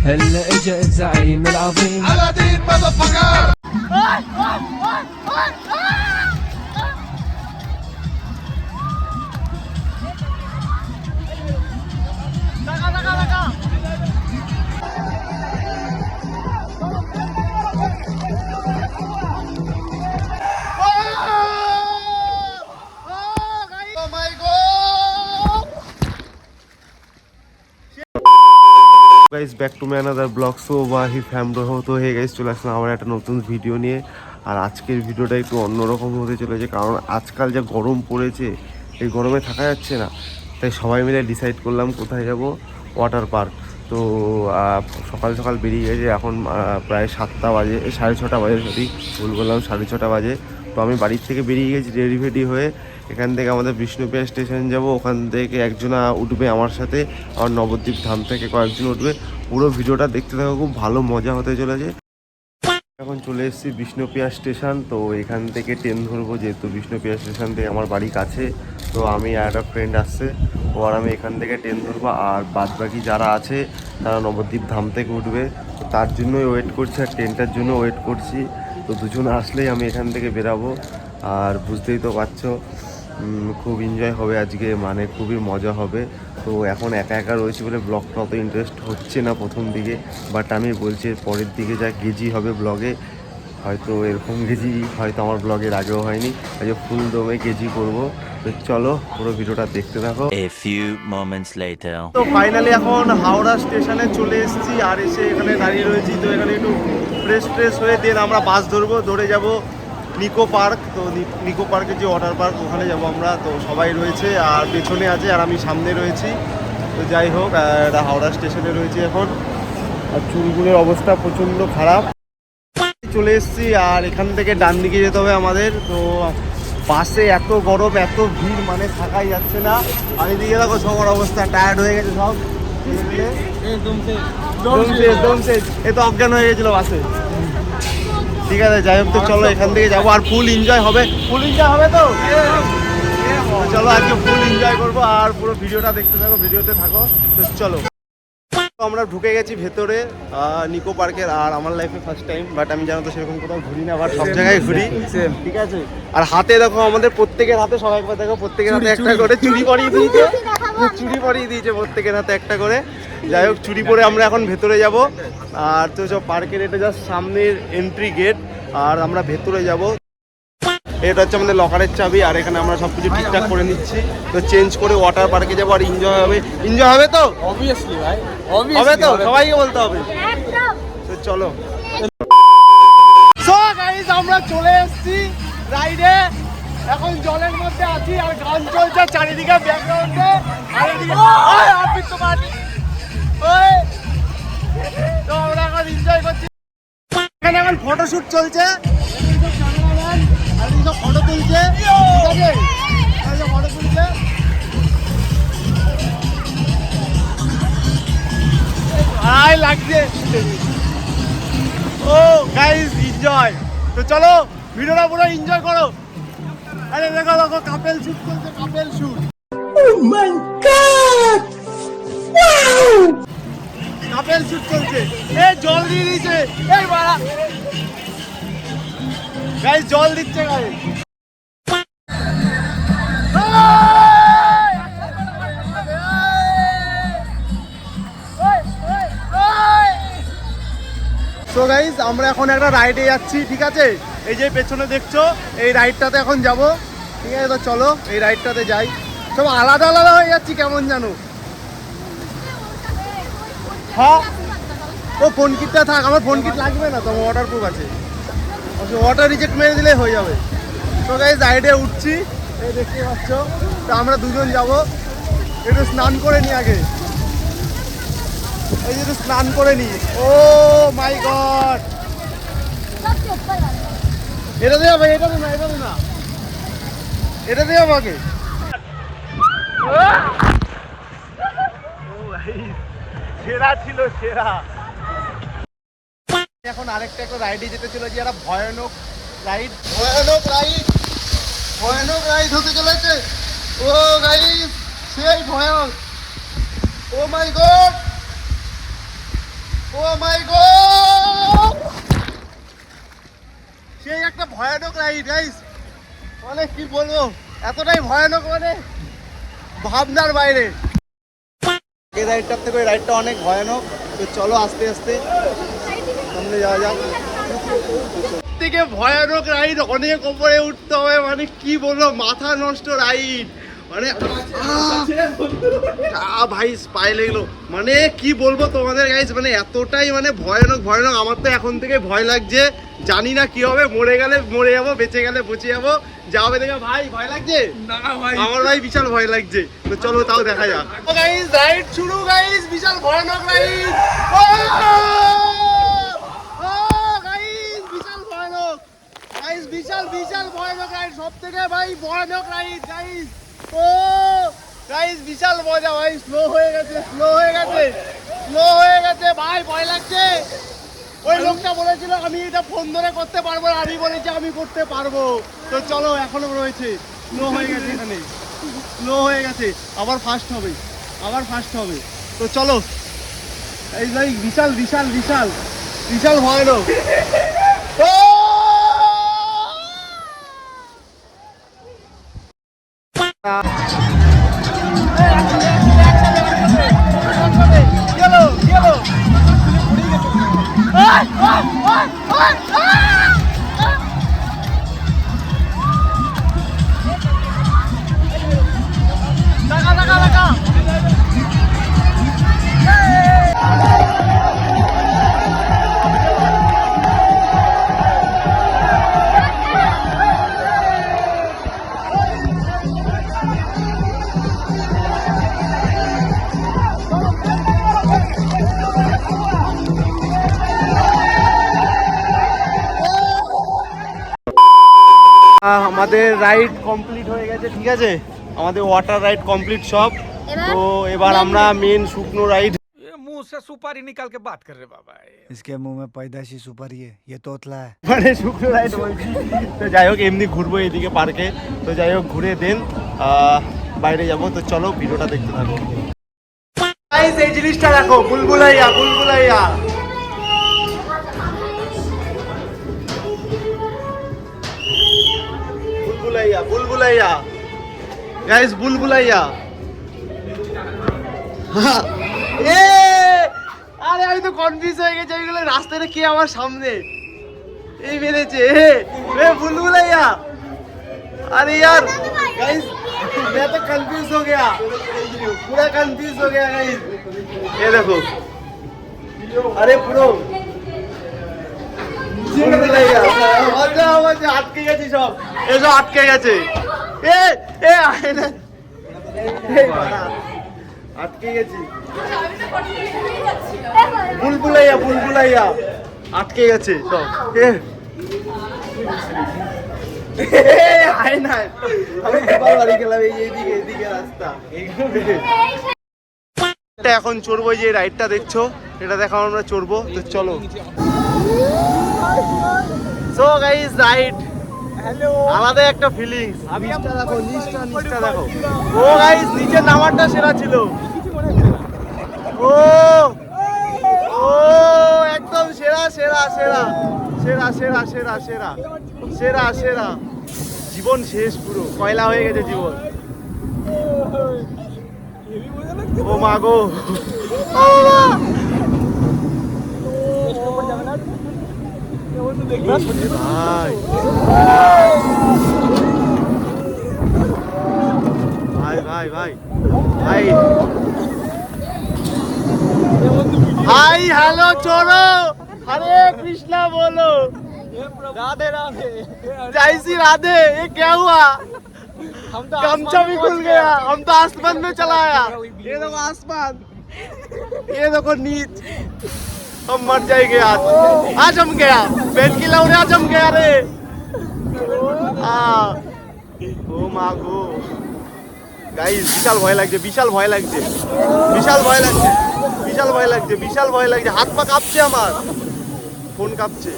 هلا اجا الزعيم العظيم على دين مذفقر. Guys back to my another blog. So ওয়াহি ফ্যামরো তো হে গাইস, চলে আসলাম আবার একটা নতুন ভিডিও নিয়ে। আর আজকের ভিডিওটা একটু অন্যরকম হতে চলেছে, কারণ আজকাল যা গরম পড়েছে, এই গরমে থাকা যাচ্ছে না। তাই সবাই মিলে ডিসাইড করলাম কোথায় যাব, ওয়াটার পার্ক। তো সকাল সকাল বেরিয়ে গেছে, এখন প্রায় 7টা বাজে, 6:30 বাজে, সরি ভুল বললাম, 6:30 বাজে। তো আমি বাড়ির থেকে বেরিয়ে গেছি রেডি ফেডি হয়ে। এখান থেকে আমাদের বিষ্ণুপ্রিয়া স্টেশন যাব, ওখান থেকে একজনা উঠবে আমার সাথে, আর নবদ্বীপ ধাম থেকে কয়েকজন উঠবে। পুরো ভিডিওটা দেখতে থাকো, খুব ভালো মজা হতে চলেছে। এখন চলে এসেছি বিষ্ণুপ্রিয়া স্টেশন। তো এখান থেকে ট্রেন ধরবো, যেহেতু বিষ্ণুপ্রিয়া স্টেশন থেকে আমার বাড়ি কাছে। তো আমি আর একটা ফ্রেন্ড আসছে, ও আর আমি এখান থেকে ট্রেন ধরবো, আর বাদবাকি যারা আছে তারা নবদ্বীপ ধাম থেকে উঠবে। তো তার জন্যই ওয়েট করছি, আর ট্রেনটার জন্য ওয়েট করছি। তো দুজন আসলেই আমি এখান থেকে বেরাবো। আর বুঝতেই তো পারছো, খুব এনজয় হবে আজকে, মানে খুবই মজা হবে। তো এখন একা একা রয়েছি বলে ব্লগটা অত ইন্টারেস্ট হচ্ছে না প্রথম দিকে, বাট আমি বলছি পরের দিকে যা গেজি হবে ব্লগে, হয়তো এরকম গেজি হয়তো আমার ব্লগের আগেও হয়নি, আজকে ফুল দমে গেজি করবো। তো চলো পুরো ভিডিওটা দেখতে থাকো। A few moments later. তো ফাইনালি এখন হাওড়া স্টেশনে চলে এসেছি, আর এসে এখানে দাঁড়িয়ে রয়েছি। তো এখানে একটু ফ্রেশ হয়ে দেন আমরা বাস ধরবো, ধরে যাব নিকো পার্ক। তো নিকো পার্কের যে ওয়াটার পার্ক, ওখানে যাব আমরা। তো সবাই রয়েছে, আর পেছনে আছে, আর আমি সামনে রয়েছি। তো যাই হোক, হাওড়া স্টেশনে রয়েছি এখন, আর চুলগুলোর অবস্থা প্রচণ্ড খারাপ। চলে এসেছি, আর এখান থেকে ডান দিকে যেতে হবে আমাদের। তো বাসে এত গরম, এত ভিড়, মানে থাকাই যাচ্ছে না। আর এদিকে দেখো সবার অবস্থা, টায়ার্ড হয়ে গেছে সব, একদম শেষ। এ তো অজ্ঞান হয়ে গেছিলো বাসে। ঠিক আছে, যাই হোক, তো চলো এখান থেকে যাবো, আর ফুল এনজয় হবে। তো চলো আজকে ফুল এনজয় করবো, আর পুরো ভিডিওটা দেখতে থাকো, ভিডিওতে থাকো। তো চলো, আমরা ঢুকে গেছি ভেতরে নিকো পার্কের। আর আমার লাইফে ফার্স্ট টাইম, বাট আমি জানো তো সেরকম কোথাও ঘুরি না, বাট সব জায়গায় ঘুরি, ঠিক আছে। আর হাতে দেখো, আমাদের প্রত্যেকের হাতে, সবাই একবার দেখো, প্রত্যেকের হাতে একটা করে চুড়ি পরিয়ে দিয়েছে প্রত্যেকের হাতে একটা করে। যাই হোক, চুড়ি পরে আমরা এখন ভেতরে যাব। আর তো সব পার্কের এটা জাস্ট সামনের এন্ট্রি গেট, আর আমরা ভেতরে যাব। এটা হচ্ছে আমাদের লকারের চাবি, আর এখানে আমরা সব কিছু ঠিকঠাক করে নিচ্ছি। তো চেঞ্জ করে ওয়াটার পার্কে যাবো, আর এনজয় হবে তো অবভিয়াসলি ভাই, হবে তো, সবাইকে বলতে হবে। তো চলো, সো গাইস আমরা চলে এসেছি রাইডে। এখন জলের মধ্যে আছি, আর গান চলছে চারিদিকে ব্যাকগ্রাউন্ডে। আর এদিকে তো আমরা এখন এনজয় করছি। এখানে এখন ফটোশুট চলছে, ফটো তুলছে, ঠিক আছে, ফটো তুলছে। আই লাগছে, ও গাইস এনজয়। তো চলো ভিডিওটা পুরো এনজয় করো। আরে দেখো দেখো, কাপেল শুট চলছে, কাপেল শুট। ও মাই গড, ওয়াও, কাপেল শুট চলছে। এই জল দিয়ে দিয়েছে, এই বাড়া গাইস, জল দিচ্ছে গাইস। সো গাইস আমরা এখন একটা রাইডে যাচ্ছি, ঠিক আছে। এই যে পেছনে দেখছো, এই রাইডটাতে এখন যাব, ঠিক আছে। তো চলো এই রাইডটাতে যাই। সব আলাদা আলাদা হয়ে যাচ্ছি কেমন জানো। হ্যাঁ, ও ফোন কিটটা থাক, আমার ফোন কিট লাগবে না, তোমার ওয়াটার প্রুফ আছে, ওয়াটার রিজেক্ট মেরে দিলেই হয়ে যাবে। তো গাইস রাইডে উঠছি, এই দেখতে পাচ্ছ। তো আমরা দুজন যাব, একটু স্নান করে নি আগে, এই যে স্নান করে নি। ও মাই গড, এটা দিয়ে যাবে, এটা না, এটা না, এটা দিয়ে যাবো আগে। সেরা ছিল, সেরা। এখন আরেকটা একটা রাইডে যেতে চলেছি, একটা ভয়ানক রাইড, ভয়ানক রাইড হতে চলেছে। ও গাইস, সেই ভয়ানক, ও মাই গড। ও মাই গড, সেই একটা ভয়ানক রাইড গাইস, মানে কি বলবো, এতটাই ভয়ানক মানে ভাবনার বাইরে। এই রাইডটার থেকে ওই রাইডটা অনেক ভয়ানক। তো চলো আস্তে আস্তে সামনে যাওয়া যাক। থেকে ভয়ানক রাইড, অনেক উপরে উঠতে হবে, মানে কি বলবো, মাথা নষ্ট রাইড, মানে ভাই স্পাই লাগলো, মানে কি বলবো তোমাদের গাইস, মানে এতটাই মানে ভয়ানক ভয়ানক। আমার তো এখন থেকে ভয় লাগছে, জানি না কি হবে, মরে গেলে মরে যাবো, বেঁচে গেলে বেঁচে যাবো, যা হবে দেখে। ভাই ভয় লাগছে? না ভাই, আমার ভাই বিশাল ভয় লাগছে। তো চলো তাও দেখা যাক। গাইস রাইড শুরু গাইস, বিশাল ভয়ানক রাইড। গাইস বিশাল ভয়ানক গাইস, বিশাল বিশাল ভয়ানক রাইড, সব থেকে ভাই ভয়ানক রাইড গাইস। ও গাইস বিশাল মজা ভাই, স্লো হয়ে গেছে, স্লো হয়ে গেছে, স্লো হয়ে গেছে ভাই, ভয় লাগছে। ওই লোকটা বলেছিল আমি এটা ফোন ধরে করতে পারবো না, আমি বলেছি আমি করতে পারবো। তো চলো এখনো রয়েছে, স্লো হয়ে গেছে, এখানে স্লো হয়ে গেছে, আবার ফাস্ট হবে, আবার ফাস্ট হবে। তো চলো এই ভাই, বিশাল বিশাল বিশাল বিশাল ভয়ানক। ও আমাদের রাইড কমপ্লিট হয়ে গেছে, ঠিক আছে, আমাদের ওয়াটার রাইড কমপ্লিট সব। তো এবার আমরা মেন শুকনো রাইড। ये मुंह से सुपारी निकाल के बात कर रहे बाबा। इसके मुंह में पैदाइशी सुपारी है, ये तोतला है। মানে শুকনো রাইড বলছি। তো যাই হোক এমনি ঘুরবো এইদিকে পার্কে। তো যাই হোক ঘুরে দেন বাইরে যাবো। তো চলো ভিডিওটা দেখতে থাকো। গাইস এই জিনিসটা দেখো, বুলবুলাইয়া, বুলবুলাইয়া। বুলবুলাইয়া, বুলবুলাইয়া গাইস, বুলবুলাইয়া। এ আরে আমি তো কনফিউজ হয়ে গেছি, এইগুলো রাস্তাটা কে আমার সামনে এই বেড়েছে। এ বুলবুলাইয়া, अरे यार गाइस मैं तो कंफ्यूज हो गया, पूरा कंफ्यूज हो गया गाइस। ये देखो, अरे पुरो আটকে গেছে সব, এসব আটকে গেছে। এ এ আটকে গেছি, বুলবুলাইয়া, বুলবুলাইয়া আটকে গেছে সব। এখন চড়বো, যে রাইডটা দেখছো এটা দেখো আমরা চড়বো। তো চলো। সো গাইস রাইড আলাদা একটা ফিলিংস। নিচটা দেখো, নিচটা দেখো। ও গাইস নিচে নামারটা সেরা ছিল। ও ও একদম সেরা সেরা সেরা সেরা সেরা সেরা সেরা সেরা সেরা। জীবন শেষ, পুরো কয়লা হয়ে গেছে জীবন। ও মা গো, ভাই ভাই ভাই ভাই ভাই হ্যালো চলো, হরে কৃষ্ণা बोलो, राधे राधे, जय श्री राधे। ये क्या हुआ, गमछा भी खुल गया, हम तो आसमान में चला आया। ये देखो आसमान, ये देखो नीच, हम मर जाएंगे आज हम गया पेट की लौड़े, आज हम गया रे। ও মা গো গাইস, বিশাল ভয় লাগছে, বিশাল ভয় লাগছে, বিশাল ভয় লাগছে, বিশাল ভয় লাগছে, বিশাল ভয় লাগছে। হাত পা কাঁপছে, আমার ফোন কাঁপছে।